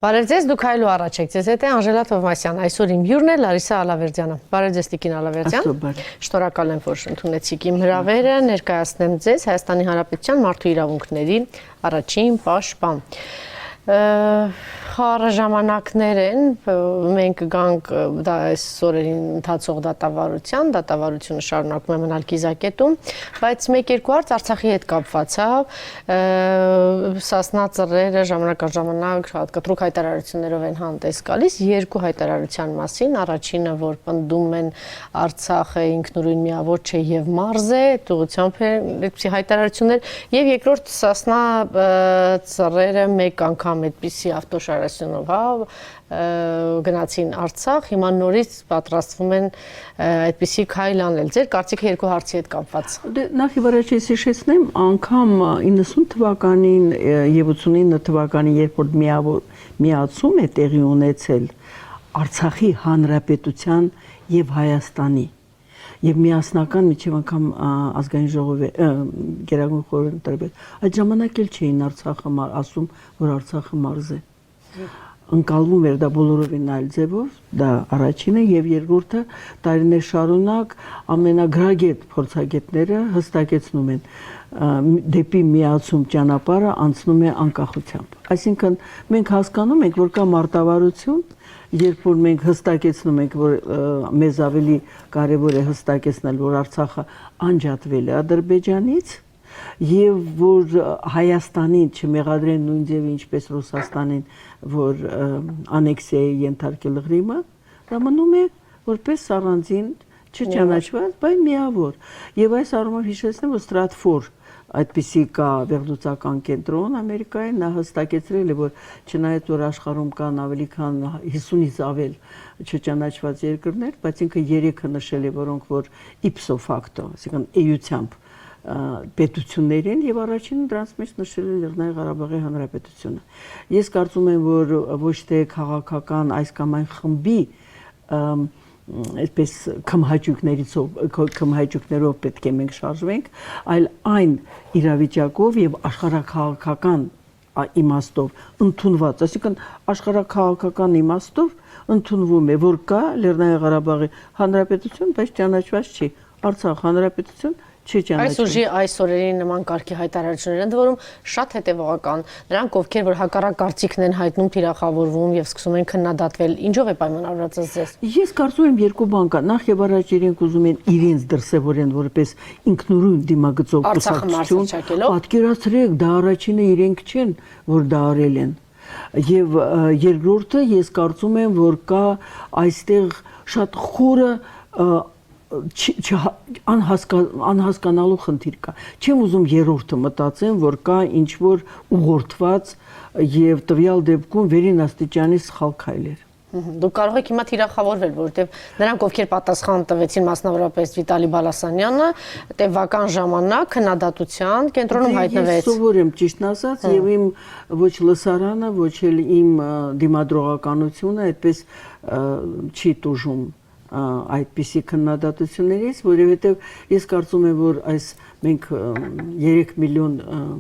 Բարև ձեզ, դուք հայլու առաջ եք, ձեզ հետ է Անժելա Թովմասյան, այսօր իմ հյուրն է Լարիսա Ալավերդյանը։ Բարև ձեզ Տիկին Ալավերդյան։ Շնորհակալ եմ, որ ընդունեցիք իմ հրավերը, ներկայացնեմ ձեզ Հայաստանի Հանրապետության մարդու իրավունքների առաջին պաշտպան։ Խառը ժամանակներ են, մենք գանք դա այս օրերին ընթացող դատավարությունը շարունակում է մնալ կիզակետում, բայց մեկ-երկու հարց Արցախի հետ կապված է, Սասնա ծռերը ժամանակ առ ժամանակ շատ կտրուկ հայտարարություններով են հանդես գալիս, երկու հայտարարության մասին, առաջինը, որ պնդում են Արցախը ինքնուրույն միավոր չէ եւ մարզ է, ուղղությամբ այդպիսի հայտարարություններ, եւ երկրորդ Սասնա ծռերը մեկ անգամ այդպիսի ավտոշարասյունով գնացին Արցախ, հիմա նորից պատրաստվում են այդպիսի քայլ անել։ Ձեր կարծիքը երկու հարցի հետ կապված։ Նախ եւ առաջ ես հիշեցնեմ, անգամ 90 թվականին եւ 89 թվականին, երբ որ միացում է տեղի ունեցել Արցախի Հանրապետության եւ Հայաստանի եւ միասնական միջև անգամ ազգային ժողովի Գերագույն խորհրդի այդ ժամանակ էլ չէին Արցախը ասում, որ Արցախը մարզ է։ Ընկալվում էր դա բոլորովին այլ ձևով, դա առաջինը եւ երկրորդը տարիներ շարունակ ամենագրագետ փորձագետները հստակեցնում են դեպի միացում ճանապարհը անցնում է անկախությամբ։ Այսինքն մենք հասկանում ենք, որ կա մարտավարություն, երբ որ մենք հստակեցնում ենք, որ մեզ ավելի կարևոր է հստակեցնել, որ Արցախը անջատվել է Ադրբեջանից եւ որ Հայաստանին չմեղադրեն նույն ձևի ինչպես Ռուսաստանին, որ անեքսիայի ենթարկել Ղրիմը, դա մնում է որպես առանձին չճանաչված, բայց միավոր։ Եվ այս առումով հիշեցնեմ, որ Ստրատֆոր այդպիսի կա վերլուծական կենտրոն Ամերիկայում, նա հստակեցրել է, որ չնայած որ աշխարհում կան ավելի քան 50-ից ավել չճանաչված երկրներ, բայց ինքը 3-ը նշել է, որոնք որ ipso facto, այսինքն էությամբ պետություններ են եւ առաջինը դրանց մեջ նշել է Լեռնային Ղարաբաղի Հանրապետությունը։ Ես կարծում եմ, որ ոչ թե քաղաքական այս կամ այն խմբի այդպես քմհաճույքներով պետք է մենք շարժվենք, այլ այն իրավիճակով եւ աշխարհաքաղաքական իմաստով ընդունված, այսինքն աշխարհաքաղաքական իմաստով ընդունվում է, որ կա Լեռնային Ղարաբաղի Հանրապետություն, բայց ճանաչված չի Արցախ Հանրապետություն Այս ուժի այս օրերին նման կարգի հայտարարություններ են դուրում շատ հետևողական, նրանք ովքեր որ հակառակ կարծիքն են հայտնում, թիրախավորվում եւ սկսում են քննադատվել, ինչով է պայմանավորված ձեզ։ Ես կարծում եմ երկու բան կա, նախ եւ առաջ իրենք ուզում են իրենց դրսեւորեն որպես ինքնուրույն դիմագծով կուսակցություն, պատկերացրեք, դա առաջինը իրենք չեն, որ դա արել են։ Եվ երկրորդը ես կարծում եմ, որ կա այստեղ շատ խորը անհասկանալու խնդիր կա։ Չեմ ուզում երրորդը մտածեմ, որ կա ինչ-որ ուղղորդված եւ տվյալ դեպքում վերին աստիճանի սխալ քայլեր։ Դուք կարող եք հիմա թիրախավորվել, որովհետև նրանք, ովքեր պատասխան տվեցին, մասնավորապես Վիտալի Բալասանյանը, տևական ժամանակ քննադատության կենտրոնում հայտնվեց։ Ես սովոր եմ ճիշտն ասած, եւ իմ ոչ լսարանը, ոչ էլ իմ դիմադրողականությունը այդպես չի տուժում այդպիսի քննադատություններից, որովհետև ես կարծում եմ, որ այս մենք 3 միլիոն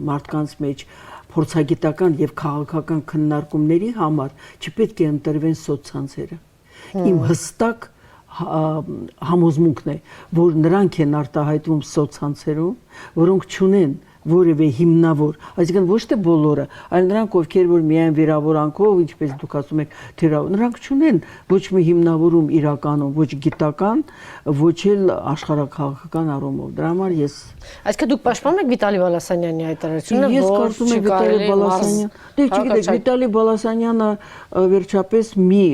մարդկանց մեջ փորձագիտական եւ քաղաքական քննարկումների համար չպետք է ընտրվեն սոցցանցերը։ Իմ հստակ համոզմունքն է, որ նրանք են արտահայտվում սոցցանցերում, որոնք չունեն որևէ հիմնավոր, այսինքն ոչ թե բոլորը, այլ նրանք ովքեր որ միայն վերավորանքով, ինչպես դուք ասում եք, նրանք չունեն ոչ մի հիմնավորում իրականում, ոչ գիտական, ոչ էլ աշխարհաքաղաքական առումով։ Դրա համար ես Այսինքն դուք պաշտպանում եք Վիտալի Բալասանյանի հայտարարությունը, ես կարծում եմ Վիտալի Բալասանյանը, դե չգիտեք, Վիտալի Բալասանյանը վերջապես մի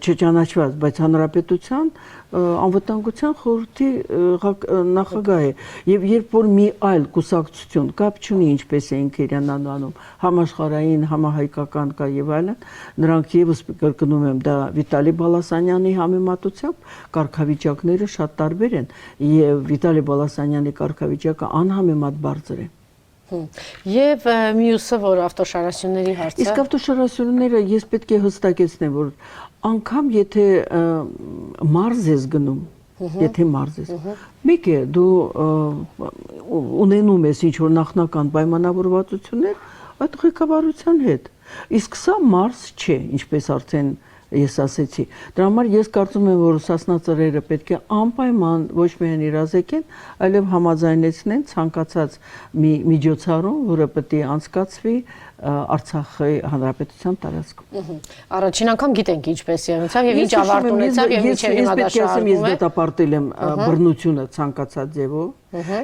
չճանաչված, բայց հանրապետության անվտանգության խորհրդի նախագահ է եւ երբ որ մի այլ կուսակցություն կապ չունի ինչպես է ինքը իրեն անվանում համաշխարհային համահայկական կա եւ այլն նրանք եւս կրկնում եմ դա Վիտալի Բալասանյանի համեմատությամբ կարգավիճակները շատ տարբեր են եւ Վիտալի Բալասանյանի կարգավիճակը անհամեմատ բարձր է Եվ մյուսը, որ ավտոշարասյունների հարցը։ Իսկ ավտոշարասյունները ես պետք է հստակեցնեմ, որ անգամ եթե մարզ ես գնում, եթե մարզ ես, մեկ է դու ունենում ես ինչ-որ նախնական պայմանավորվածություններ այդ ղեկավարության հետ, Իսկ սա Մարս չէ, ինչպես արդեն ես ասեցի։ Դրա համար ես կարծում եմ, որ Սասնա ծռերը պետք է անպայման ոչ միայն իրազեկեն, այլև համաձայնեցնեն ցանկացած մի միջոցառում, որը պետք է անցկացվի Արցախի հանրապետության տարածքում։ Առաջին անգամ գիտենք ինչպես եղավ եւ ինչ ավարտ ունեցավ եւ ինչեւ հիմա դա շարունակվում է։ Ես դատապարտել եմ բռնությունը ցանկացած ձևով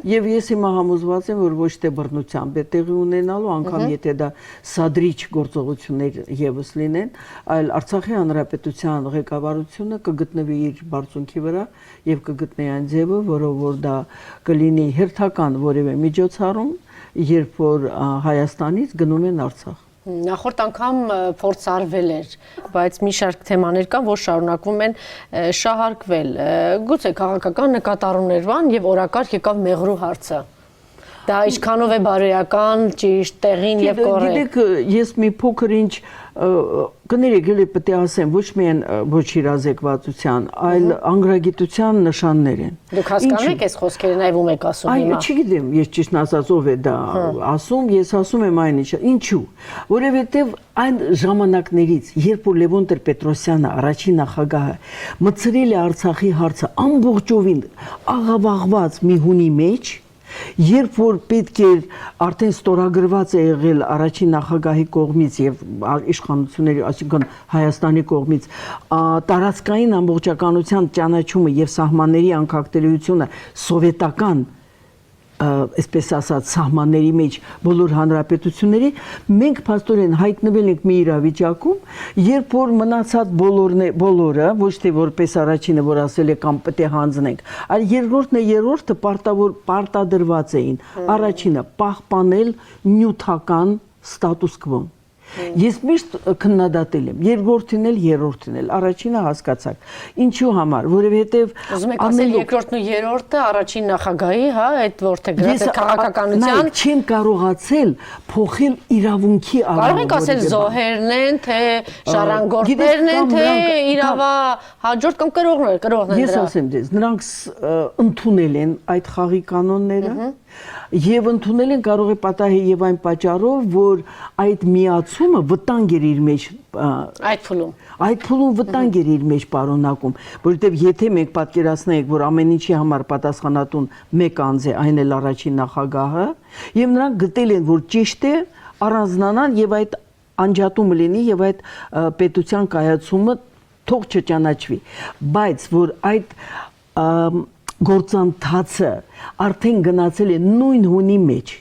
եւ ես հիմա համոզված եմ, որ ոչ թե բռնությամբ է տեղի ունենալու, անգամ եթե դա սադրիչ գործողություններ եւս լինեն, այլ Արցախի հանրապետության ղեկավարությունը կգտնվի իր բարձունքի վրա եւ կգտնի այն ձևը, որով որ դա կլինի հերթական որևէ միջոցառում, երբ որ Հայաստանից գնում են Արցախ։ Նախորդ անգամ փորձարվել էր, բայց մի շարք թեմաներ կան, որ շարունակվում են շահարկվել։ Գուցե քաղաքական նկատառումներ կան եւ օրակարգ եկավ Մեղրու հարցը։ Դա ինչքանով է բարոյական, ճիշտ, տեղին եւ կոռեկտ։ Գիտեք, ես մի փոքր ինչ կներեք, ելի պետք է ասեմ, ոչ միայն ոչ իրազեկվածության, այլ անգրագիտության նշաններ են։ Դուք հասկանում եք այս խոսքերը, նաեւ ում եք ասում հիմա։ Այո, չգիտեմ, ես ճիշտն ասած ով է դա ասում, ես ասում եմ այն ինչը։ Ինչու՞։ Որովհետեւ այն ժամանակներից, երբ որ Լևոն Տեր-Պետրոսյանը առաջին նախագահը մտցրել է Արցախի հարցը ամբողջովին աղավաղված մի հունի մեջ, երբ որ պետք էր արդեն ստորագրված է եղել առաջին նախագահի կողմից եւ իշխանությունների, այսինքն Հայաստանի կողմից տարածքային ամբողջականության ճանաչումը եւ սահմանների անկախտելիությունը սովետական այսպես ասած սահմանների մեջ բոլոր հանրապետությունների մենք փաստորեն հայտնվել ենք մի իրավիճակում, երբ որ մնացած բոլորը ոչ թե որպես առաջինը որ ասել է կամ պետք է հանձնենք, այլ երկրորդն եւ երրորդը պարտադրված էին առաջինը պահպանել նյութական ստատուս քվոն։ Ես միշտ քննադատել եմ երկրորդին էլ երրորդին էլ առաջինը հասկացաք ինչու համար որովհետև ուզում եք ասել երկրորդն ու երրորդը առաջին նախագահի հա այդ որտեղ գրած է քաղաքականության չեն կարողացել փոխել իրավունքի կարող եք ասել զոհերն են թե շարանգորդներն են թե իրավա հաջորդ կամ կրողներն են ես ասեմ դες նրանք ընդունել են այդ խաղի կանոնները եւ ընդունել են կարող է պատահի եւ այն պատճառով որ այդ միացումը վտանգ էր իր մեջ այդ փուլում վտանգ էր իր մեջ պարունակում որովհետեւ եթե մենք պատկերացնենք որ ամեն ինչի համար պատասխանատուն մեկ անձ է այն էլ առաջին նախագահը եւ նրանք գտել են որ ճիշտ է առանձնանան եւ այդ անջատումը լինի եւ այդ պետության կայացումը թող չճանաչվի բայց որ այդ գործընթացը արդեն գնացել է նույն հունի մեջ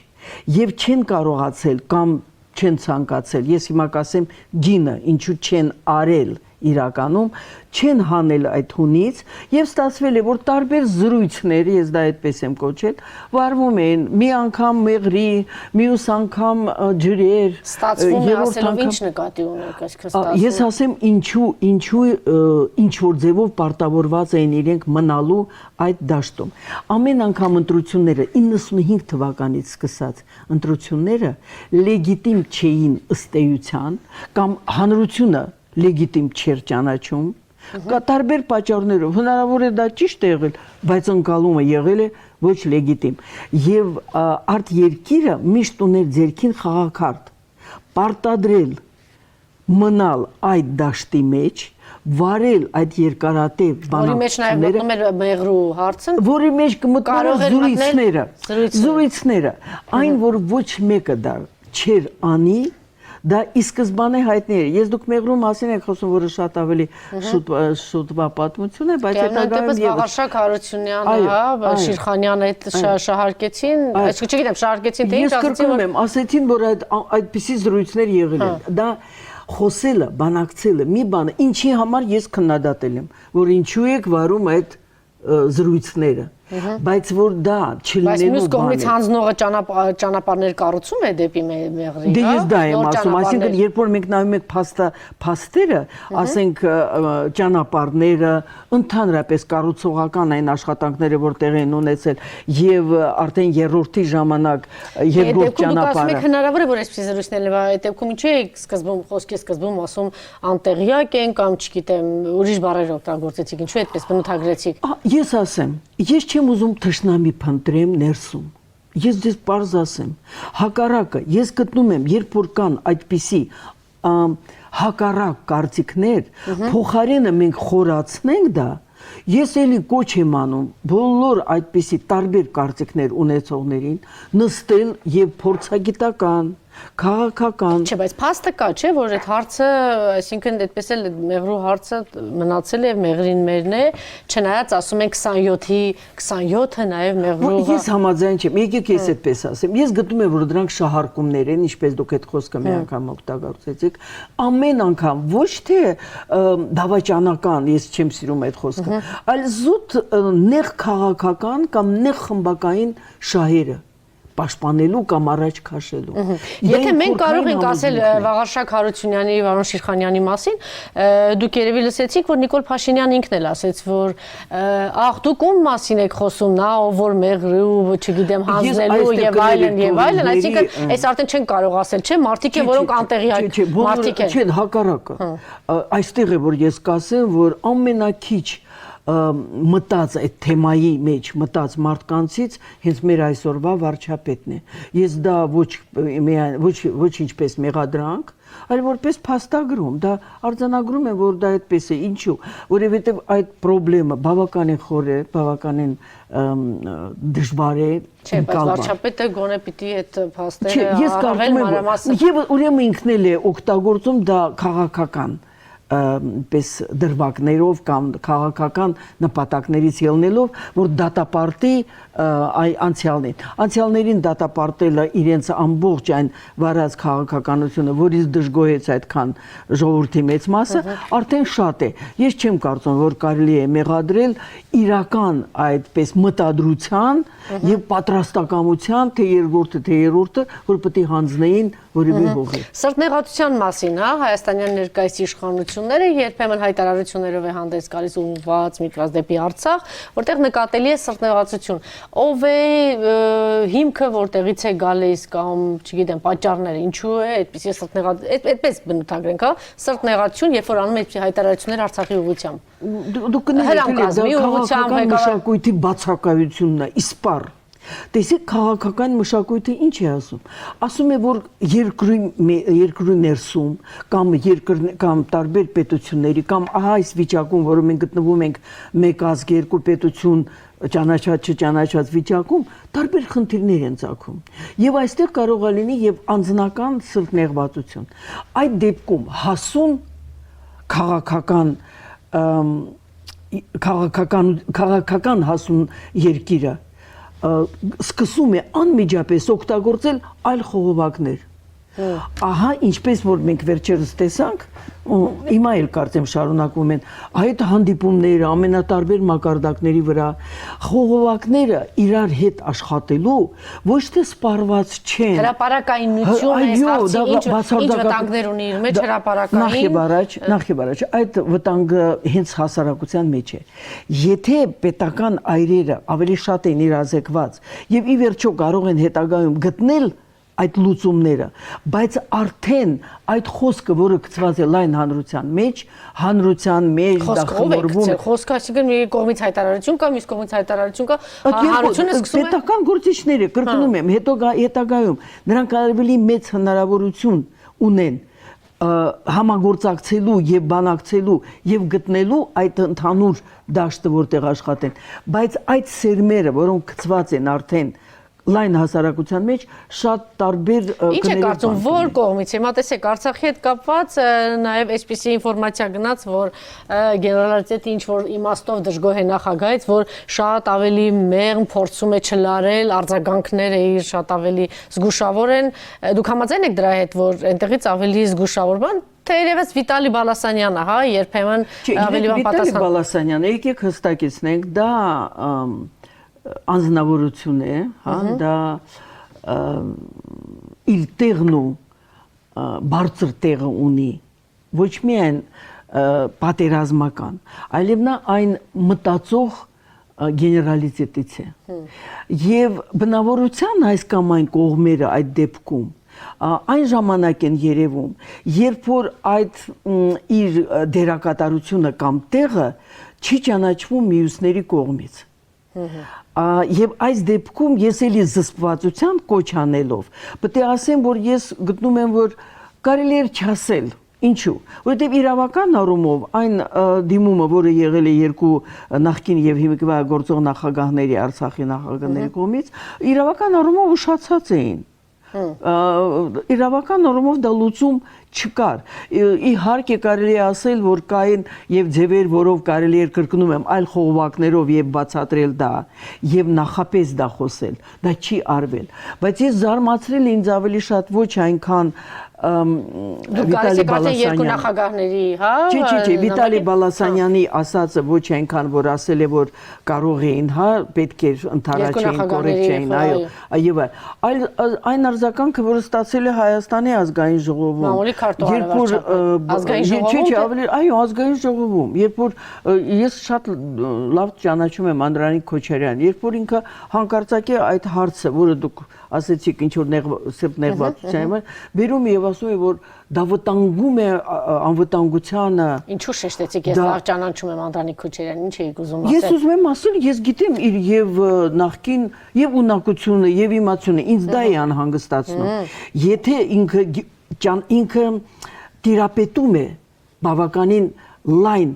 եւ չեն կարողացել կամ չեն ցանկացել ես հիմա կասեմ գինը ինչու չեն արել իրականում չեն հանել այդ հունից եւ ստացվել է որ տարբեր զրույցներ ես դա այդպես եմ կոչել վարվում են մի անգամ մեղրի մյուս անգամ ջրեր ստացվում է ասելով ինչ նկատի ունեք այսքան ստացվում ես ասեմ ինչու ինչ որ ձևով պարտավորված էին իրենք մնալու այդ դաշտում ամեն անգամ ընտրությունները 95 թվականից սկսած ընտրությունները լեգիտիմ չէին ըստ էության կամ հանրությունը լեգիտիմ չէր ճանաչում կա տարբեր պատճառներով հնարավոր է դա ճիշտ է եղել բայց ընկալումը եղել է ոչ լեգիտիմ եւ արդ երկիրը միշտ ուներ ձերքին խաղաքարտ պարտադրել մնալ այդ դաշտի մեջ վարել այդ երկարատև բանակցությունները Մեղրու հարցը որի մեջ կմտնեն զրույցները այն որ ոչ մեկը դա չեր անի դա ի սկզբանե հայտնի էր ես դուք Մեղրու մասին եք խոսում որը շատ ավելի շուտվա պատմություն է բայց հետագայում Վաղարշակ Հարությունյանը հա Շիրխանյանը այդ շահարկեցին այսինքն չգիտեմ շահարկեցին թե ինչ ասեցին ասեցին որ այդպիսի զրույցներ եղել են դա խոսելը բանակցելը մի բան ինչի համար ես քննադատել եմ որ ինչու եք վարում այդ զրույցները բայց որ դա չլինելու բայց մյուս կողմից հանձնողը ճանապարհներ կառուցում է դեպի Մեղրի դե ես դա եմ ասում այսինքն երբ որ մենք նայում ենք փաստերը ասենք ճանապարհները ընդհանրապես կառուցողական այն աշխատանքները որ տեղի են ունեցել եւ արդեն երրորդի ժամանակ երկրորդ ճանապարհը հնարավոր է որ այսպես զրույցներ այդ դեպքում ինչու է սկզբում խոսքի սկզբում ասում անտեղյակ են կամ չգիտեմ ուրիշ բառեր օգտագործեցիք ինչու այդպես բնութագրեցիք ես ասեմ ես չեմ ուզում թշնամի փնտրեմ ներսում ես դες պարզ ասեմ հակառակը ես գտնում եմ երբ որ կան այդպիսի հակառակ կարծիքներ, փոխարենը մենք խորացնենք դա, ես էլի կոչ եմ անում բոլոր այդպիսի տարբեր կարծիքներ ունեցողներին նստել եւ փորձագիտական քաղաքական Չէ, բայց փաստը կա, չէ, որ այդ հարցը, այսինքն այդպես էլ մեղրու հարցը մնացել է մեղրին մերն է, չնայած ասում են 27-ի 27-ը նաև մեղրու Ես համաձայն չեմ, եկեք ես այդպես ասեմ։ Ես գտնում եմ, որ դրանք շահարկումներ են, ինչպես դուք այդ խոսքը մի անգամ օգտագործեցիք, ամեն անգամ ոչ թե դավաճանական, ես չեմ սիրում այդ խոսքը, այլ զուտ նեղ քաղաքական կամ նեղ խմբակային շահերը պաշտպանելու կամ առաջ քաշելու։ Եթե մենք կարող ենք ասել Վաղարշակ Հարությունյանի, Վարոն Շիրխանյանի մասին, դուք երևի լսեցիք, որ Նիկոլ Փաշինյանը ինքն էլ ասեց, որ ախ դուք ում մասին եք խոսում, նա ով որ մեղրու, չգիտեմ, հանձնելու եւ այլն, այսինքն այս արդեն չեն կարող ասել, չէ՞, մարդիկ են, որոնք անտեղյակ մարդիկ են։ Չէ, հակառակը։ Այստեղ է որ ես կասեմ, որ ամենակիչ մտած այդ թեմայի մեջ մտած մարդկանցից հենց մեր այսօրվա վարչապետն է։ Ես դա ոչ ինչպես մեղադրանք, այլ որպես փաստագրում, դա արձանագրում է, որ դա այդպես է, ինչու, որովհետև այդ խնդրը բավականին խոր է, բավականին դժվար է։ Չէ, բայց վարչապետը գոնե պիտի այդ փաստերը առավել մանրամասն։ Եվ ուրեմն ինքն էլ է օգտագործում դա քաղաքական պես դրվագներով կամ քաղաքական նպատակներից ելնելով, որ դատապարտի անցյալներին դատապարտելը իրենց ամբողջ այն վարած քաղաքականությունը, որից դժգոհեց այդքան ժողովրդի մեծ մասը, արդեն շատ է։ Ես չեմ կարծում, որ կարելի է մեղադրել իրական այդպես մտադրության եւ պատրաստակամության թե երրորդը, որ պետք է հանձնեին որևէ հողի։ Սրտնեղատության մասին, հա, հայաստանյան ներկայիս իշխանությունները երբեմն հայտարարություններով է հանդես գալիս ուղղված միտված դեպի Արցախ, որտեղ նկատելի է սրտնեղացություն։ Ով է հիմքը, որտեղից է գալիս կամ, չգիտեմ, պատճառները, ինչու է այդպիսի այդպես բնութագրենք, հա, սրտնեղացություն, երբ որ անում է այդպիսի հայտարարություններ Արցախի ուղղությամբ։ Դուք կներեք քաղաքական մշակույթի բացակայությունն է, իսպառ։ Տեսեք քաղաքական մշակույթը ինչ է ասում։ Ասում է, որ երկրի ներսում կամ տարբեր պետությունների կամ այս վիճակում, որում մենք գտնվում ենք մեկ ազգ, երկու պետություն, ճանաչած չճանաչած վիճակում, տարբեր խնդիրներ են ծագում։ Եվ այստեղ կարող է լինի եւ անձնական սրտնեղվածություն։ Այդ դեպքում հասուն քաղաքական հասուն երկիրը սկսում է անմիջապես օգտագործել այլ խողովակներ։ Ահա ինչպես որ մենք վերջերս տեսանք, հիմա էլ կարծեմ շարունակվում են այդ հանդիպումները ամենատարբեր մակարդակների վրա, խողովակները իրար հետ աշխատելու ոչ թե սպառված չեն։ Հրապարակայնություն է հարցի, ինչ վտանգներ ունի իր մեջ հրապարակային։ Նախ եւ առաջ այդ վտանգը հենց հասարակության մեջ է։ Եթե պետական այրերը ավելի շատ են իրազեկված եւ ի վերջո կարող են հետագայում գտնել այդ լուծումները, բայց արդեն այդ խոսքը, որը գծված է լայն հանրության մեջ դա խմորվում է։ Խոսքը, այսինքն մի կողմից հայտարարություն կա, մյուս կողմից հայտարարություն կա, հանրությունը սկսում է պետական գործիչները, կրկնում եմ, հետագայում նրանք ավելի մեծ հնարավորություն ունեն համագործակցելու եւ բանակցելու եւ գտնելու այդ ընդհանուր դաշտը, որտեղ աշխատեն, բայց այդ սերմերը, որոնք գծված են արդեն լայն հասարակության մեջ շատ տարբեր Ինչ է կարծում, որ կողմից, հիմա տեսեք, Արցախի հետ կապված նաև այսպիսի ինֆորմացիա գնաց, որ գեներալիտետը ինչ-որ իմաստով դժգոհ է նախագահից, որ շատ ավելի մեղմ փորձում է չլարել, արձագանքները իր շատ ավելի զգուշավոր են, դուք համաձայն եք դրա հետ, որ այնտեղից ավելի զգուշավոր բան, թե երևս Վիտալի Բալասանյանը, հա, երբեմն ավելի բան պատասխան։ Վիտալի Բալասանյանը, եկեք հստակեցնենք, դա անձնավորություն է, հա, դա իր տեղն ու բարձր տեղը ունի, ոչ միայն պատերազմական, այլև նա այն մտածող գեներալիտետից է։ Եվ բնավորության այս կամ այն կողմերը այդ դեպքում այն ժամանակ են երևում, երբ որ այդ իր դերակատարությունը կամ տեղը չի ճանաչվում մյուսների կողմից։ Եվ այս դեպքում ես էլի զսպվածության կոչ անելով, պետք է ասեմ, որ ես գտնում եմ, որ կարելի էր չասել ինչու որովհետև իրավական առումով այն դիմումը որը եղել է երկու նախկին եւ հիմիկվա գործող նախագահների Արցախի նախագահների կողմից իրավական առումով ուշացած էին իրավական առումով դա լուծում չկար իհարկե կարելի է ասել որ կային եւ ձևեր որով կարելի էր կրկնում եմ այլ խողովակներով եւ բացատրել դա եւ նախապես դա խոսել դա չի արվել բայց ես զարմացրել ինձ ավելի շատ ոչ այնքան Վիտալի Բալասանյանի երկու նախագահների, հա? Չի, Վիտալի Բալասանյանի ասածը ոչ այնքան որ ասել է որ կարող էին, հա, պետք էր ընդառաջային կորեկտ չէին, այո, այլ այն արձագանքը որ ստացել է Հայաստանի ազգային ժողովում։ Մամուլի քարտուղարը ազգային ժողովում։ Չի, ավելի, այո, ազգային ժողովում, երբ որ ես շատ լավ ճանաչում եմ Անդրանիկ Քոչարյան, երբ որ ինքը հանկարծակի այդ հարցը, որը դուք ասեցիք ինչ որ սրբ նեղվածության բերում եւ ասում է որ դա վտանգում է անվտանգությանը ինչու շեշտեցիք ես լավ ճանաչում եմ Անդրանիկ Քոչարյանին ինչ էիք ուզում ասել ես ուզում եմ ասել ես գիտեմ իր եւ նախկին եւ ունակությունը եւ իմացությունը ինձ դա է անհանգստացնում եթե ինքը տիրապետում է բավականին լայն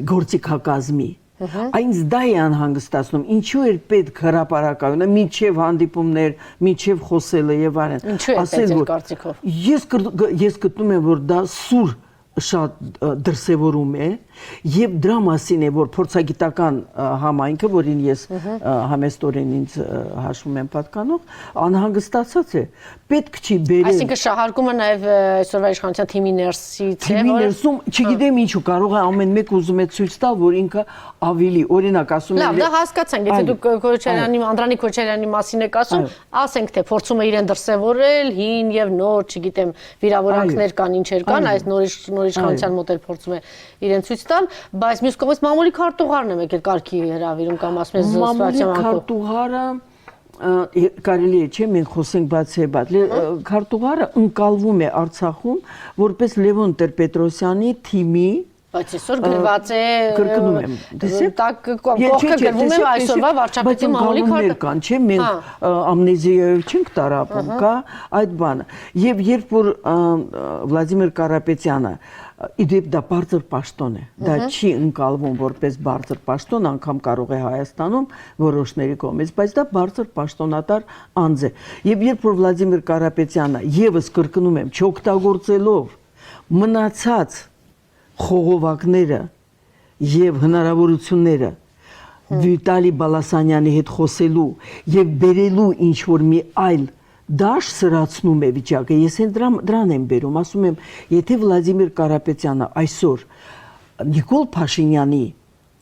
գործիքակազմի Այնց դա է անհանգստացնում, ինչու էր պետք հրապարակայինը, մինչև հանդիպումներ, մինչև խոսելը եւ այլն։ Ինչու է պետք ձեր կարծիքով։ Ես գտնում եմ, որ դա սուր շատ դրսևորում է եւ դրա մասին է որ փորձագիտական համայնքը որին ես համեստորեն ինձ հաշվում եմ պատկանող անհանգստացած է պետք չի բերել այսինքն շահարկումը նաեւ այսօրվա իշխանության թիմի ներսից է թիմի ներսում չգիտեմ ինչու կարող է ամեն մեկ ուզում է ցույց տալ որ ինքը ավելի օրինակ ասում լավ դա հասկացանք եթե դուք Քոչարյանի Անդրանիկ Քոչարյանի մասին եք ասում ասենք թե փորձում է իրեն դրսևորել հին եւ նոր չգիտեմ վիրավորանքներ կան ինչեր կան այս նոր իշխանության մոտ էլ փորձում է իրեն ցույց տալ, բայց մյուս կողմից մամուլի քարտուղարն է եկել կարգի հրավիրում կամ ասում ես մամուլի քարտուղարը կարելի է չէ մենք խոսենք բացեբաց քարտուղարը ընկալվում է Արցախում որպես Լևոն Տեր-Պետրոսյանի թիմի բայց այսօր գրված է կրկնում եմ տեսեք կողքը գրվում է այսօրվա վարչապետի մամուլի քարտը կան չէ մենք ամնեզիայով չենք տարապում կա այդ բանը եւ երբ որ Վլադիմիր Կարապետյանը իդեպ դա բարձր պաշտոն է դա չի ընկալվում որպես բարձր պաշտոն անգամ կարող է Հայաստանում որոշների կողմից բայց դա բարձր պաշտոնատար անձ է եւ երբ որ Վլադիմիր Կարապետյանը եւս կրկնում եմ չօգտագործելով մնացած խողովակները եւ հնարավորությունները Վիտալի Բալասանյանի հետ խոսելու եւ բերելու ինչ որ մի այլ դաշ սրացնում է վիճակը ես այն դրան եմ բերում ասում եմ եթե Վլադիմիր Կարապետյանը այսօր Նիկոլ Փաշինյանի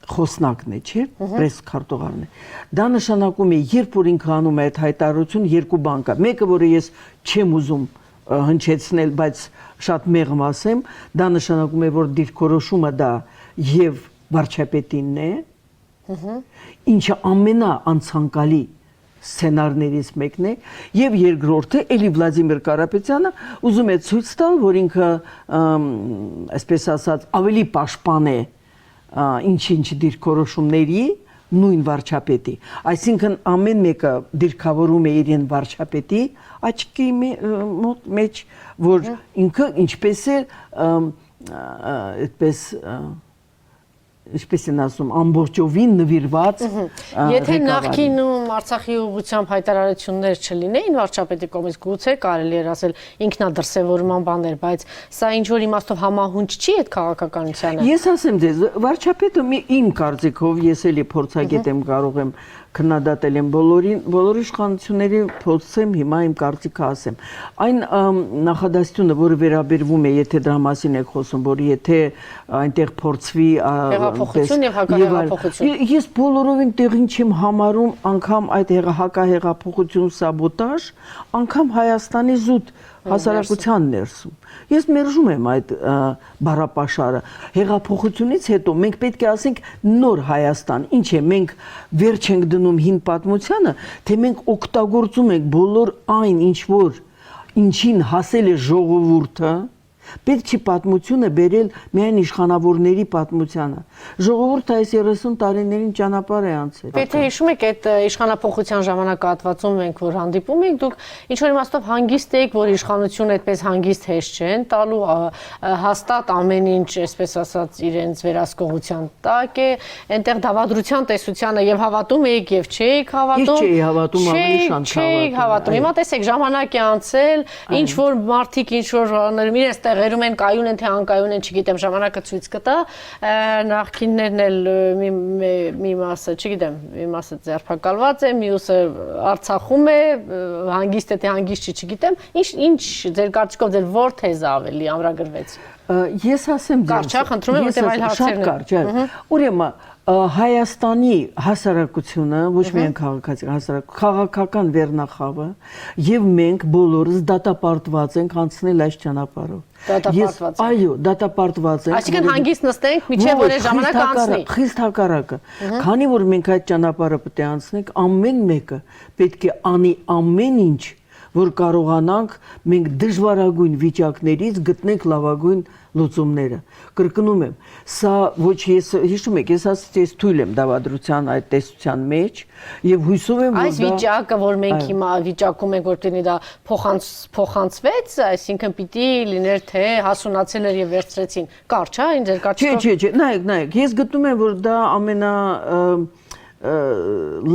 խոսնակն է չէ պրես քարտուղարն է դա նշանակում է երբ որ ինքը անում է այդ հայտարարություն երկու բան կա մեկը որը ես չեմ ուզում հնչեցնել բայց շատ մեղմ ասեմ դա նշանակում է որ դիրքորոշումը դա եւ վարչապետինն է ինչը ամենաանցանկալի սցենարներից մեկն է եւ երկրորդը էլի Վլադիմիր Կարապետյանը ուզում է ցույց տալ որ ինքը այսպես ասած ավելի պաշտպան է ինչ դիրքորոշումների նույն վարչապետի այսինքն ամեն մեկը դիրքավորում է իրեն վարչապետի աչքի մեջ որ ինքը ինչպես է այդպես ինչպես են ասում ամբողջովին նվիրված եթե նախկինում Արցախի ուղղությամբ հայտարարություններ չլինեին վարչապետի կողմից գուցե կարելի էր ասել ինքնադրսևորման բաներ բայց սա ինչ որ իմաստով համահունչ չի այդ քաղաքականությանը ես ասեմ ձեզ վարչապետը իմ կարծիքով ես էլի փորձագետ եմ կարող եմ քննադատել եմ բոլոր իշխանությունների փորձեմ հիմա իմ կարծիքը ասեմ այն նախադասությունը որը վերաբերվում է եթե դրա մասին եք խոսում որ եթե այնտեղ փորձվի հեղափոխություն եւ հակահեղափոխություն ես բոլորովին տեղին չեմ համարում անգամ այդ հակահեղափոխություն սաբոտաժ անգամ Հայաստանի զուտ հասարակության ներսում ես մերժում եմ այդ բառապաշարը հեղափոխությունից հետո մենք պետք է ասենք նոր Հայաստան ինչ է մենք վերջ ենք դնում հին պատմությանը թե մենք օգտագործում ենք բոլոր այն ինչ որ ինչին հասել է ժողովուրդը Պետք չի պատմությունը բերել միայն իշխանավորների պատմությանը։ Ժողովուրդը այս 30 տարիներին ճանապարհ է անցել։ Եթե հիշում եք այդ իշխանափոխության ժամանակահատվածում մենք որ հանդիպում ենք, դուք ինչ որ իմաստով հանգիստ եք, որ իշխանությունը այդպես հանգիստ հեշտ չեն տալու, հաստատ ամեն ինչ, այսպես ասած, իրենց վերահսկողության տակ է, այնտեղ դավադրության տեսությանը եւ հավատում եք եւ չէիք հավատում։ Ես չէի հավատում, ավելի շան հավատում։ Հիմա տեսեք, ժամանակ է անցել, ինչ որ մարդիկ ինչ որ հանրում իրենց տեղերում են, կայուն են թե անկայուն են, չգիտեմ, ժամանակը ցույց կտա։ Նախկիններն էլ մի մասը, չգիտեմ, մի մասը ձերբակալված է, մյուսը Արցախում է, հանգիստ է թե հանգիստ չի, չգիտեմ։ Ինչ ձեր կարծիքով ձեր որ թեզը ավելի ամրագրվեց։ Ես ասեմ ձեզ։ Կարճ, խնդրում եմ, որտեղ այլ հարցեր են։ Շատ կարճ։ Ուրեմն Հայաստանի հասարակությունը, ոչ միայն քաղաքական վերնախավը եւ մենք բոլորս դատապարտված ենք անցնել այս ճանապարհով։ Դատապարտված։ Այո, դատապարտված ենք։ Այսինքն հանգիստ նստենք, միջև որ այս ժամանակը անցնի։ Խիստ հակառակը։ Քանի որ մենք այդ ճանապարհը պետք է անցնենք, ամեն մեկը պետք է անի ամեն ինչ, որ կարողանանք մենք դժվարագույն վիճակներից գտնենք լավագույն լուծումները։ Կրկնում եմ, սա ոչ ես հիշում եք, ես ասացի, ես թույլ եմ դավադրության այդ տեսության մեջ եւ հույսով եմ, որ այս վիճակը, որ մենք հիմա վիճակում ենք, որտեղի դա փոխանցվեց, այսինքն պիտի լիներ թե հասունացել էր եւ վերցրեցին։ Կարճ, հա, ինձ էլ կարճ։ Չէ, նայեք, ես գտնում եմ, որ դա ամենա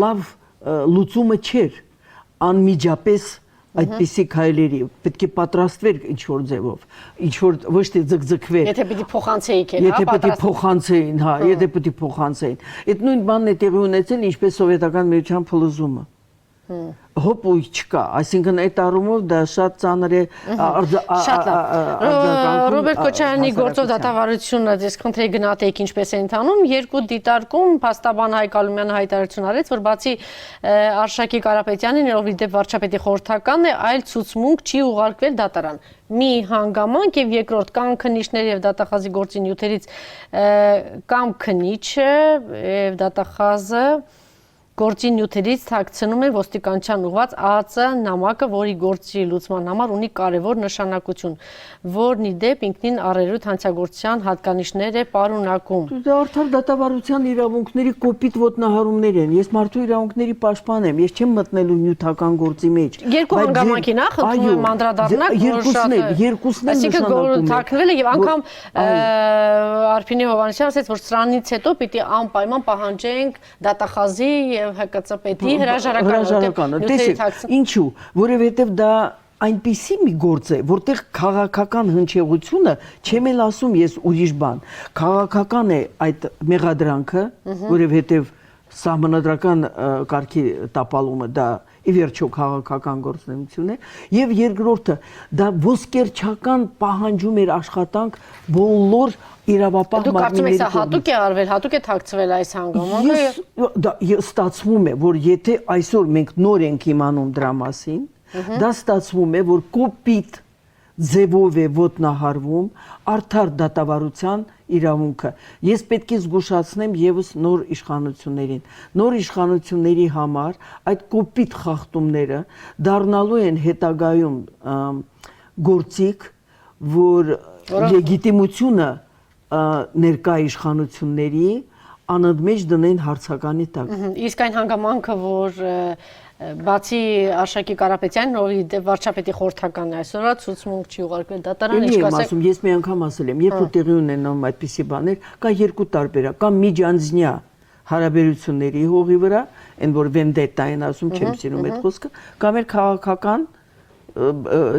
լավ լուծումը չէր անմիջապես այդպիսի քայլերի պետք է պատրաստվեր ինչ որ ձևով, ինչ որ ոչ թե ձգձգվեր։ Եթե պիտի փոխանցեիք, հա, եթե պիտի փոխանցեին, հա, եթե պիտի փոխանցեին։ Այդ նույն բանն է տեղի ունեցել, ինչպես սովետական միության փլուզումը։ Հոպ ու չկա, այսինքն այդ առումով դա շատ ծանր է շատ լավ։ Ռոբերտ Քոչարյանի գործով դատավարությունը ես քննեի գնահատեիք ինչպես է ընթանում, երկու դիտարկում փաստաբան Հայկ Ալումյանը հայտարարություն արեց, որ բացի Արշակի Կարապետյանին, ով իդեպ վարչապետի խորհրդական է, այլ ցուցմունք չի ուղարկվել դատարան։ Մի հանգամանք եւ երկրորդ կան քննիչներ եւ դատախազի գործի նյութերից կամ քննիչը եւ դատախազը գործի նյութերից թաքցնում են ոստիկանության ուղված ԱԱԾ նամակը, որի գործի լուծման համար ունի կարևոր նշանակություն, որն ի դեպ ինքնին առերուտ հանցագործության հատկանիշներ է պարունակում։ Դա արդար դատավարության իրավունքների կոպիտ ոտնահարումներ են։ Ես մարդու իրավունքների պաշտպան եմ, ես չեմ մտնելու նյութական գործի մեջ։ Երկու հանգամանքի նախ խնդրում եմ անդրադառնալ, երկուսն են նշանակում։ Թաքնվել է եւ անգամ Արփինե Հովհաննիսյանը ասաց, որ սրանից հետո պիտի անպայման պահանջենք դատախազի եւ ՀԿՑՊ-ի հրաժարականը, տեսեք, ինչու, որովհետև դա այնպիսի մի գործ է, որտեղ քաղաքական հնչեղությունը, չեմ էլ ասում ես ուրիշ բան, քաղաքական է այդ մեղադրանքը, որովհետև սահմանադրական կարգի տապալումը դա ի վերջո քաղաքական գործունեություն է, եւ երկրորդը դա ոսկերչական պահանջում էր աշխատանք բոլոր իրավապահ մարմինների։ Դուք կարծում եք սա հատուկ է արվել, հատուկ է թաքցվել այս հանգամանքը։ Դա ստացվում է, որ եթե այսօր մենք նոր ենք իմանում դրա մասին, դա ստացվում է, որ կոպիտ ձևով է ոտնահարվում արդար դատավարության իրավունքը։ Ես պետք է զգուշացնեմ եւս նոր իշխանություններին։ Նոր իշխանությունների համար այդ կոպիտ խախտումները դառնալու են հետագայում գործիք, որ լեգիտիմությունը ներկա իշխանությունների անընդմեջ դնեն հարցականի տակ։ Իսկ այն հանգամանքը, որ բացի Արշակի Կարապետյանին, ով վարչապետի խորհրդականն է այսօրվա, ցուցմունք չի ուղարկվել դատարան, ինչ կասեմ։ Ես մի անգամ ասել եմ, երբ որ տեղի ունենան այդպիսի բաներ, կա երկու տարբերակ, կա միջանձնյա հարաբերությունների հողի վրա, այն որ վենդետա են ասում, չեմ սիրում այդ խոսքը, կամ էլ քաղաքական,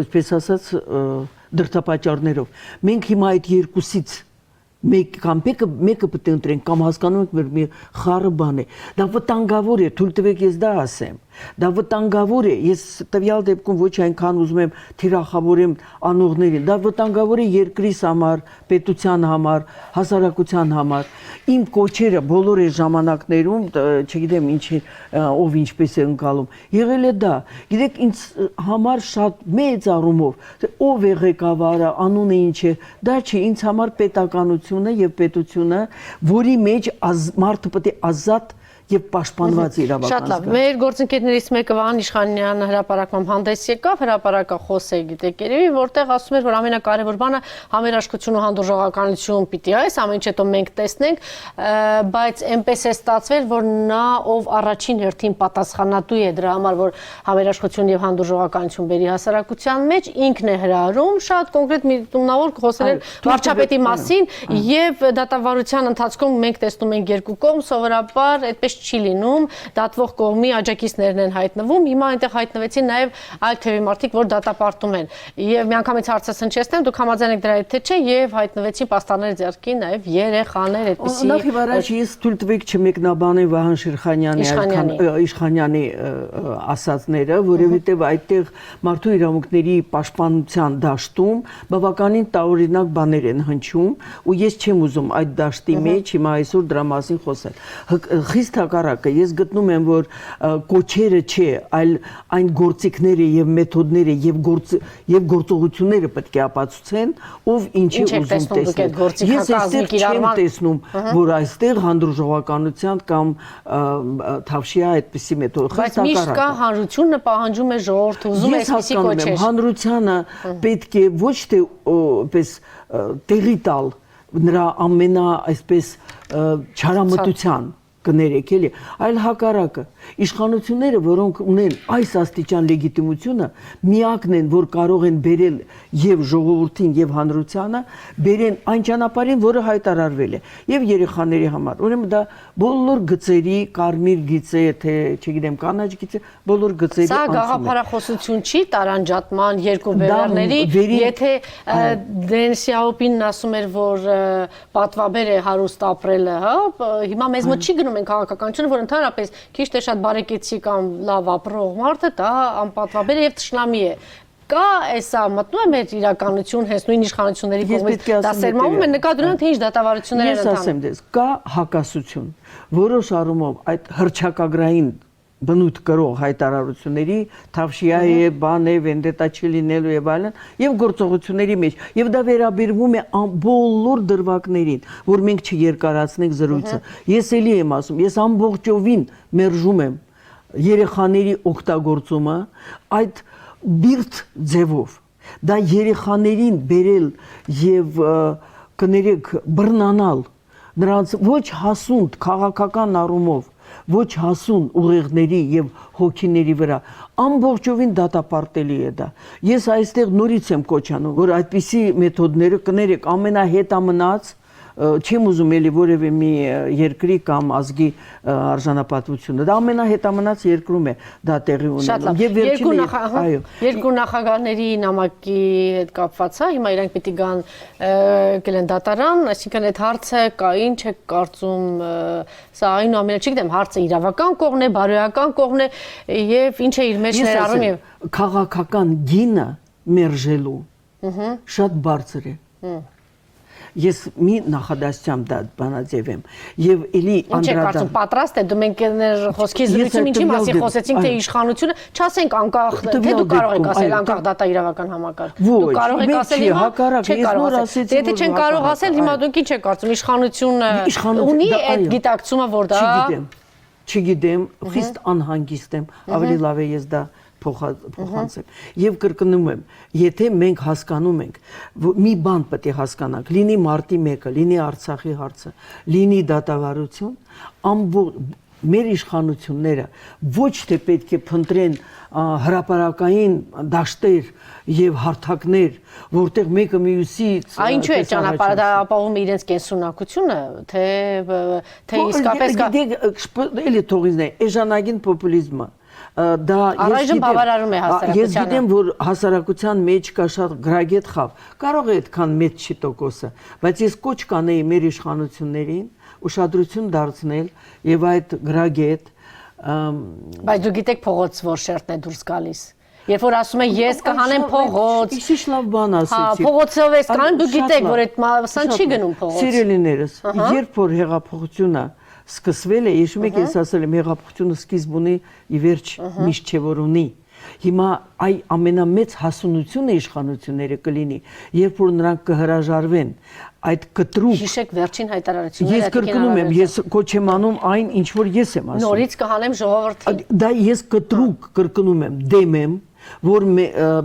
այսպես ասած, դրդապատճառներով։ Մենք հիմա այդ երկուսից մեկ կամ մեկը պետք է ընտրենք կամ հասկանում եք, որ մի խառը բան է։ Դա վտանգավոր է, թույլ տվեք ես դա ասեմ։ Դա վտանգավոր է, ես տվյալ դեպքում ոչ այնքան ուզում եմ թիրախավորեմ անողներին, դա վտանգավոր է երկրիս համար, պետության համար, հասարակության համար։ Իմ կոչերը բոլոր այս ժամանակներում, չգիտեմ ինչ ով ինչպես է ընկալում, եղել է դա։ Գիտեք, ինձ համար շատ մեծ առումով, ով է ղեկավարը, անունը ինչ է, դա չի, ինձ համար պետականությունը եւ պետությունը, որի մեջ մարդը պետք է ազատ եւ պաշտպանված իրավական Շատ լավ։ Մեր գործընկերներից մեկը Վահան Իշխանյանը հրապարակման հանդես եկավ, հրապարակախոս է գիտեք երևի, որտեղ ասում էր, որ ամենակարևոր բանը համերաշխություն ու հանդուրժողականություն պիտի այս ամեն ինչ հետո մենք տեսնենք, բայց այնպես է ստացվել, որ նա ով առաջին հերթին պատասխանատու է դրա համար, որ համերաշխություն եւ հանդուրժողականություն բերի հասարակության մեջ, ինքն է հրահրում, շատ կոնկրետ միտումնավոր խոսել էր վարչապետի մասին եւ դատավարության ընթացքում մենք տեսնում ենք երկու կողմ, սովորաբար այդպես չի լինում, դատվող կողմի աջակիցներն են հայտնվում, հիմա այնտեղ հայտնվեցին նաև այլ թևի մարդիկ, որ դատապարտում են։ Եվ միանգամից հարցը հնչեցնեմ, դուք համաձայն եք դրա հետ թե չէ, եւ հայտնվեցին պաստառների ձեռքին նաև երեխաներ, այդպիսի։ Նախ եւ առաջ ես թույլ տվեք չմեկնաբանեմ Վահան Իշխանյանի ասածները, որովհետեւ այդտեղ մարդու իրավունքների պաշտպանության դաշտում բավականին տարօրինակ բաներ են հնչում, ու ես չեմ ուզում այդ դաշտի մեջ հիմա այսօր դրա մասին խոսել։ Խիստ հակառակը, ես գտնում եմ, որ կոչերը չէ, այլ այն գործիքները եւ մեթոդները եւ գործողությունները պետք է ապացուցեն, ով ինչի ուզում տեսնել։ Ես այստեղ չեմ տեսնում, որ այստեղ հանդուրժողականության կամ թավշյա այդպիսի մեթոդ։ Բայց միշտ կա հանրությունը պահանջում է ժողովուրդը ուզում է այսպիսի կոչեր։ Հանրությանը պետք է ոչ թե պես տեղի տալ նրա ամենա այսպես չարամտության կներեք էլի, այլ հակառակը իշխանությունները, որոնք ունեն այս աստիճան լեգիտիմությունը, միակն են, որ կարող են բերել եւ ժողովրդին եւ հանրությանը, բերեն այն ճանապարհին, որը հայտարարվել է, եւ երեխաների համար։ Ուրեմն դա բոլոր գծերի, կարմիր գիծը, թե չգիտեմ, կանաչ գիծը, բոլոր գծերի Սա գաղափարախոսություն չի տարանջատման երկու բևեռների, եթե Դեն Սիաոպինն ասում էր, որ պատվաբեր է հարուստ ապրելը, հա, հիմա մեզ մոտ չի գնում են քաղաքականությունը, որ ընդհանրապես քիչ թե շատ բարեկեցի կամ լավ ապրող մարդը դա անպատվաբեր է եւ թշնամի է։ Կա էսա մտնում է մեր իրականություն հենց նույն իշխանությունների կողմից դա սերմանվում է, նկատում թե ինչ դատավարություններ են ընթանում։ Ես ասեմ դες, կա հակասություն, որոշ առումով այդ հրճակագրային բնույթ կրող հայտարարությունների թավշյա է, բան է, վենդետա չլինելու եւ այլն, եւ գործողությունների մեջ, եւ դա վերաբերվում է բոլոր դրվագներին, որ մենք չերկարացնենք զրույցը։ Ես էլի եմ ասում, ես ամբողջովին մերժում եմ երեխաների օգտագործումը այդ բիրտ ձևով։ Դա երեխաներին բերել եւ կներեք բռնանալ նրանց ոչ հասունդ քաղաքական առումով ոչ հասուն ուղեղների եւ հոգիների վրա ամբողջովին դատապարտելի է դա։ Ես այստեղ նորից եմ կոչ անում, որ այդպիսի մեթոդները կներեք ամենահետամնաց չեմ ուզում էլի որևէ մի երկրի կամ ազգի արժանապատվությունը։ Դա ամենահետամնաց երկրում է դա տեղի ունենում։ Եվ երկու նախագահների նամակի հետ կապված է, հիմա իրանք պիտի գան գլեն դատարան, այսինքն այդ հարցը կա, ինչ է կարծում, սա այնուամենայնիվ չգիտեմ, հարցը իրավական կողմն է, բարոյական կողմն է եւ ինչ է իր մեջ ներառում եւ քաղաքական գինը մերժելու շատ բարձր է։ Ես մի նախադասությամբ դա բանաձև եմ եւ էլի անդրադառնում պատրաստ է դու մենք խոսքի զրույցում ինչի մասին խոսեցինք թե իշխանությունը չասենք անկախ թե դու կարող եք ասել անկախ դատա իրավական համակարգ դու կարող եք ասել հիմա չեք կարող ասել եթե չեն կարող ասել հիմա դուք ինչ եք կարծում իշխանությունը ունի այդ գիտակցումը որ դա չգիտեմ խիստ անհանգիստ եմ ավելի լավ է ես դա փոխանցեմ եւ կրկնում եմ եթե մենք հասկանում ենք մի բան պետք է հասկանանք լինի մարտի 1-ը լինի Արցախի հարցը լինի դատավարություն մեր իշխանությունները ոչ թե պետք է փնտրեն հրապարակային դաշտեր եւ հարթակներ որտեղ մեկը մյուսից ինչու է ճանապարհը դա ապահովում է իրենց կենսունակությունը թե իսկապես էլի թողինն է էժանագին պոպուլիզմը դա առայժմ բավարարում է հասարակությանը։ Ես գիտեմ, որ հասարակության մեջ կա շատ գրագետ խավ։ Կարող է այդքան մեծ չի տոկոսը, բայց ես կոչ կանեի մեր իշխանություններին ուշադրություն դարձնել եւ այդ գրագետ Բայց դու գիտեք փողոց որ շերտն է դուրս գալիս։ Երբ որ ասում է ես կհանեմ փողոց, ինչ լավ բան ասեցի։ Փողոցով ես կան, դու գիտեք, որ այդ սան չի գնում փողոց։ Սիրելիներս, երբ որ հեղափոխությունը սկսվել է, ես եք ես ասել եմ հեղափոխությունը սկիզբ ունի ի վերջ միշտ չէ որ ունի։ Հիմա այ ամենամեծ հասունությունը իշխանությունները կլինի, երբ որ նրանք կհրաժարվեն այդ կտրուկ Հիշեք վերջին հայտարարությունները Ես կրկնում եմ, ես կոչ եմ անում այն, ինչ որ ես եմ ասում։ Նորից կհանեմ ժողովրդին։ Դա ես կտրուկ կրկնում եմ, դեմ եմ, որ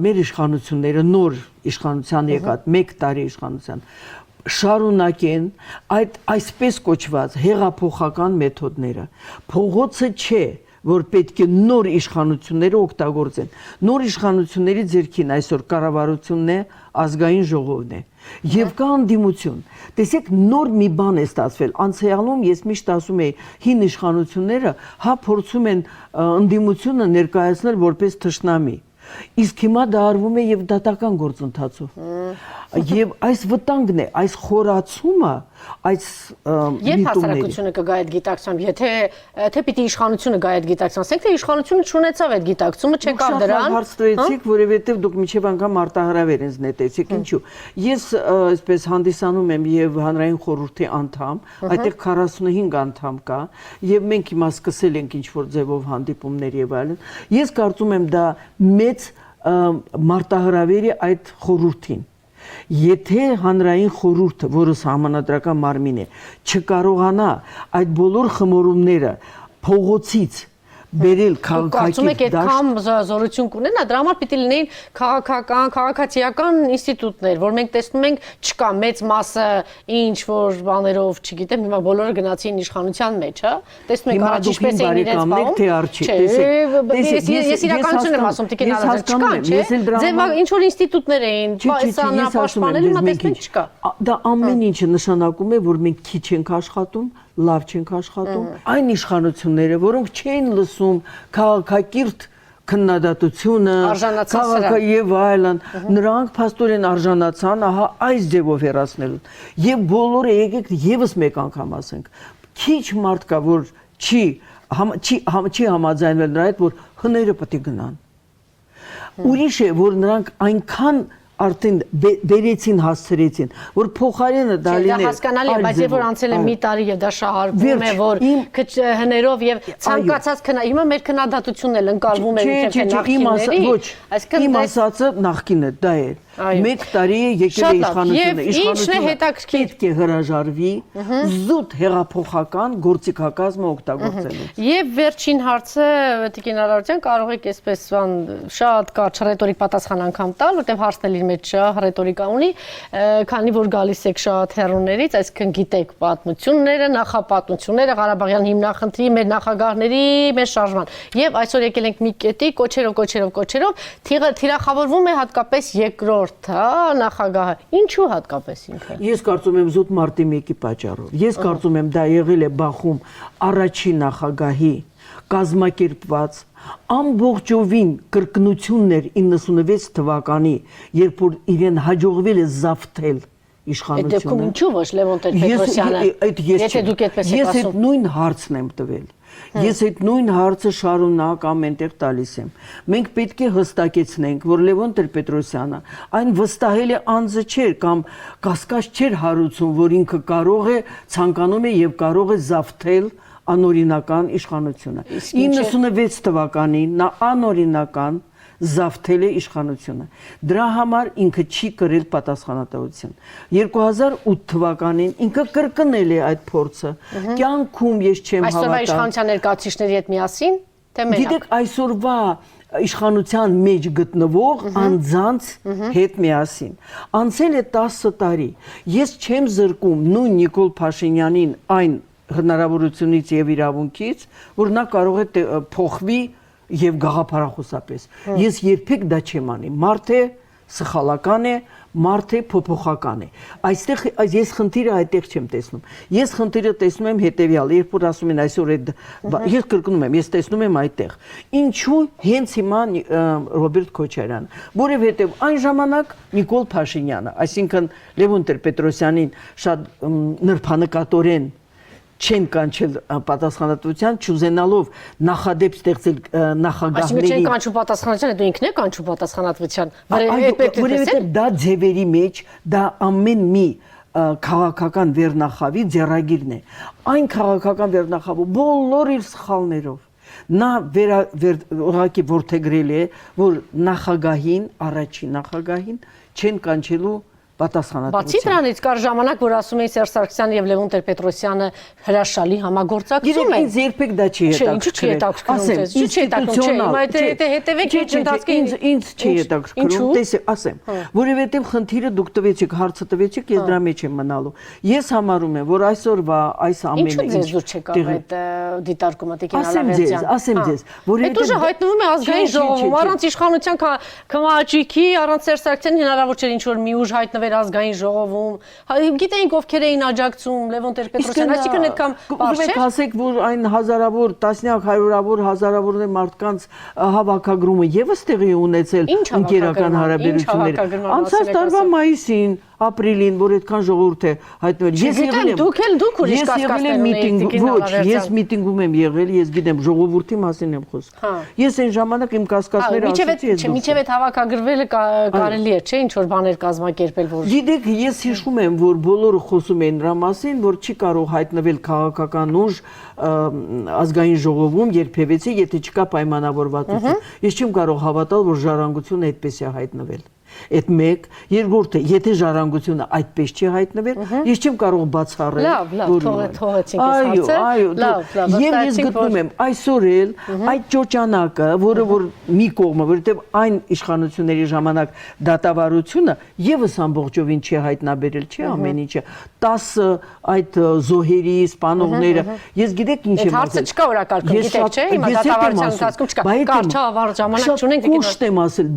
մեր իշխանությունները նոր իշխանության եկած 1 տարի իշխանության շարունակեն այդ այսպես կոչված հեղափոխական մեթոդները։ Փողոցը չէ, որ պետք է նոր իշխանությունները օգտագործեն։ Նոր իշխանությունների ձեռքին այսօր կառավարությունն է, ազգային ժողովն է։ Եվ կա անդիմություն։ Տեսեք, նոր մի բան է ստացվել։ Անցյալում ես միշտ ասում եի, հին իշխանությունները հա փորձում են անդիմությունը ներկայացնել որպես թշնամի։ Իսկ հիմա դա արվում է եւ դատական գործընթացով։ Եվ այս վտանգն է, այս խորացումը, այս Երբ հասարակությունը կգա այդ գիտակցությամբ, եթե պիտի իշխանությունը գա այդ գիտակցությամբ, ասենք թե իշխանությունը չունեցավ այդ գիտակցումը, չեկավ դրան։ Հարց տվեցիք, որովհետեւ դուք միջև անգամ արտահրավեր ինձ նետեցիք, ինչու։ Ես այսպես հանդիսանում եմ եւ հանրային խորհրդի անդամ, այդտեղ 45 անդամ կա, եւ մենք հիմա սկսել ենք ինչ որ ձևով հանդիպումներ եւ այլն։ Ես կարծում եմ դա մեծ մարտահրավերի այդ խորհրդին։ Եթե հանրային խորհուրդը, որը համանդրական մարմին է, չկարողանա այդ բոլոր խմորումները փողոցից բերել Կարծում եք այդքան զորություն կունենա, դրա համար պիտի լինեին քաղաքական, քաղաքացիական ինստիտուտներ, որ մենք տեսնում ենք չկա մեծ մասը ինչ որ բաներով, չգիտեմ, հիմա բոլորը գնացին իշխանության մեջ, հա։ Տեսնում ենք առաջ ինչպես էին իրենց բաղում։ Ես իրականություն եմ ասում, տիկին Ալազար, չկա, չէ։ Ձեւ ինչ որ ինստիտուտներ էին, սա նա պաշտպանել, հիմա տեսնում ենք չկա։ Դա ամեն ինչը նշանակում է, որ մենք քիչ ենք աշխատում, լավ չենք աշխատում։ Այն իշխանությունները, որոնք չէին լսում քաղաքակիրթ քննադատությունը, քաղաքը եւ այլն, նրանք փաստորեն արժանացան, ահա այս ձևով հեռացնելու։ Եվ բոլորը եկեք եւս մեկ անգամ ասենք, քիչ մարդ կա, որ չի համաձայնվել նրա հետ, որ հները պետք է գնան։ Ուրիշ է, որ նրանք այնքան արդեն բերեցին, հասցրեցին, որ փոխարենը դա լիներ։ Դա հասկանալի է, բայց երբ որ անցել է մի տարի եւ դա շահարկվում է, որ հներով եւ ցանկացած հիմա մեր քննադատությունն էլ ընկալվում է իբրև նախկինների, այսինքն իմ ասածը նախկինը դա է։ 1 տարի է եկել է իշխանությունը, իշխանությունը պետք է հրաժարվի զուտ հեղափոխական գործիքակազմը օգտագործելուց։ Եվ վերջին հարցը, Տիկին Արարատյան, կարող եք այսպես շատ կարճ ռետորիկ պատասխան անգամ տալ, որտեղ հարցն էլ իր մեջ ռետորիկա ունի, քանի որ գալիս եք շատ հեռուներից, այսինքն գիտեք պատմությունները, նախապատմությունները, Ղարաբաղյան հիմնախնդրի, մեր նախագահների, մեր շարժման։ Եվ այսօր եկել ենք մի կետի, կոչերով, թիրախավորվում է հատկապես երկրորդ, հա, նախագահը։ Ինչու հատկապես ինքը։ Ես կարծում եմ զուտ մարտի 1-ի պատճառով։ Ես կարծում եմ դա եղել է Բախում առաջին նախագահի կազմակերպված ամբողջովին կրկնություններ 96 թվականի, երբ որ իրեն հաջողվել է զավթել իշխանությունը։ Այդ դեպքում ինչու ոչ Լևոն Տեր-Պետրոսյանը, եթե դուք այդպես եք ասում։ Ես այդ նույն հարցն եմ տվել։ Ես այդ նույն հարցը շարունակ ամենտեղ տալիս եմ։ Մենք պետք է հստակեցնենք, որ Լևոն Տեր-Պետրոսյանը այն վստահելի անձը չէր կամ կասկած չէր հարուցում, որ ինքը կարող է, ցանկանում է եւ կարող է զավթել անօրինական իշխանությունը։ 96 թվականին նա անօրինական զավթել է իշխանությունը։ Դրա համար ինքը չի կրել պատասխանատվություն։ 2008 թվականին ինքը կրկնել է այդ փորձը։ Կյանքում ես չեմ հավատալ։ Այսօրվա իշխանության ներկայացուցիչների հետ միասին, թե մենակ։ Գիտեք, այսօրվա իշխանության մեջ գտնվող անձանց հետ միասին։ Անցել է 10 տարի։ Ես չեմ զրկում նույն Նիկոլ Փաշինյանին այն հնարավորությունից եւ իրավունքից, որ նա կարող է փոխվի եւ գաղափարախոսապես։ Ես երբեք դա չեմ անի։ Մարդ է, սխալական է, մարդ է, փոփոխական է։ Այստեղ ես խնդիրը այդտեղ չեմ տեսնում։ Ես խնդիրը տեսնում եմ հետեւյալ, երբ որ ասում են այսօր այդ ես կրկնում եմ, ես տեսնում եմ այդտեղ։ Ինչու հենց հիմա Ռոբերտ Քոչարյանը, որովհետեւ այն ժամանակ Նիկոլ Փաշինյանը, այսինքն Լևոն Տեր-Պետրոսյանին շատ նրբանկատորեն չեն կանչել պատասխանատվության, չուզենալով նախադեպ ստեղծել նախագահների։ Այսինքն չեն կանչում պատասխանատվության, դու ինքն եք կանչում պատասխանատվության։ Որովհետև դա ձևերի մեջ, դա ամեն մի քաղաքական վերնախավի ձեռագիրն է։ Այն քաղաքական վերնախավը բոլոր իր սխալներով, նա ուղղակի որդեգրել է, որ նախագահին, առաջին նախագահին չեն կանչելու Բացի պատասխանատվության։ դրանից կար ժամանակ, որ ասում էին Սերժ Սարգսյանը եւ Լևոն Տեր-Պետրոսյանը հրաշալի համագործակցում են։ Ինձ երբեք դա չի հետաքրքրում, ասեմ, որովհետեւ խնդիրը դուք տվեցիք, հարցը տվեցիք, ես դրա մեջ եմ մնալու։ Ես համարում եմ, որ այսօրվա այս ամենը Ինչու ձեզ դուր չեկավ այդ դիտարկումը Տիկին Ալավերդյան։ Ասեմ ձեզ, Այդ ուժը հայտնվում է ազգային ժողովում, առանց իշխանության քմաճիքի, առանց Սերժ Սարգսյանի հնարավոր չէր ինչ-որ մի ուժ հայտնվել ազգային ժողովում։ Գիտեինք ովքեր էին աջակցում Լևոն Տեր-Պետրոսյանին, այսինքն այդքան բարձր չէ։ Ասեք, որ այն հազարավոր, տասնյակ, հարյուրավոր, հազարավորներ մարդկանց հավաքագրումը եւս տեղի ունեցել ընկերական հարաբերությունների։ Անցած տարվա մայիսին, ապրիլին, որ այդքան ժողովուրդ է հայտնվել։ Ես եղել եմ։ Դուք ուրիշ կասկածներ ունեիք Տիկին Ալավերդյան։ Ես միտինգում եմ եղել, ես գիտեմ, ժողովրդի մասին եմ խոսում։ Ես այն ժամանակ իմ կասկածները ասացի ես։ Միջև այդ հավաքագրվելը կարելի է, չէ՞, ինչ որ բաներ կազմակերպել, որ Գիտեք, ես հիշում եմ, որ բոլորը խոսում էին դրա մասին, որ չի կարող հայտնվել քաղաքական ուժ ազգային ժողովում երբևէ, եթե չկա պայմանավորվածություն։ Ես չեմ կարող հավատալ, որ ժառանգությունը այդպես է հայտնվել։ Այդ մեկ, երկրորդը, եթե ժառանգությունը այդպես չի հայտնվել, ես չեմ կարող բացառել, թողեցինք այս հարցը։ Եվ ես գտնում եմ այսօր էլ այդ ճոճանակը, որը որ մի կողմը, որովհետև այն իշխանությունների ժամանակ դատավարությունը եւս ամբողջովին չի հայտնաբերել, չի ամեն ինչը 10 այդ զոհերի սպանողները, ես գիտեք ինչ եմ ասել։ Այդ հարցը չկա օրակարգում, գիտեք, չէ՞, հիմա դատավարության ընթացքում չկա։ Կարճ ավարտ ժամանակ չունենք։ Կոշտ եմ ասել,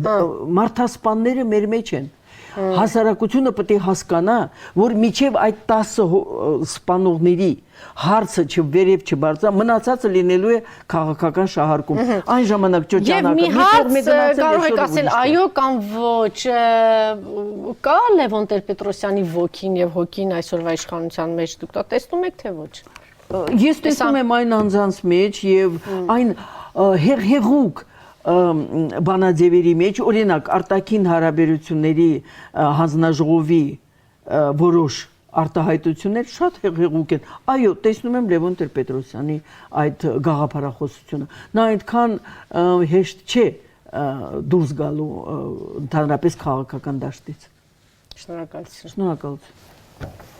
մարդասպանները մեր մեջ են։ Հասարակությունը պետք է հասկանա, որ միջև այդ 10 սպանողների հարցը չվերև չբարձա, մնացածը լինելու է քաղաքական շահարկում։ Այն ժամանակ ճոճանակը մի հարց կարող եք ասել այո կամ ոչ, կա Լևոն Տեր-Պետրոսյանի ոգին եւ հոգին այսօրվա իշխանության մեջ, դուք դա տեսնում եք թե ոչ։ Ես տեսնում եմ այն անձանց մեջ եւ այն հեղուկ բանաձևերի մեջ, օրինակ արտաքին հարաբերությունների հանձնաժողովի որոշ արտահայտություններ շատ հեղուկ են։ Այո, տեսնում եմ Լևոն Տեր-Պետրոսյանի այդ գաղափարախոսությունը։ Նա այդքան հեշտ չէ դուրս գալու ընդհանրապես քաղաքական դաշտից։ Շնորհակալություն։ Շնորհակալություն։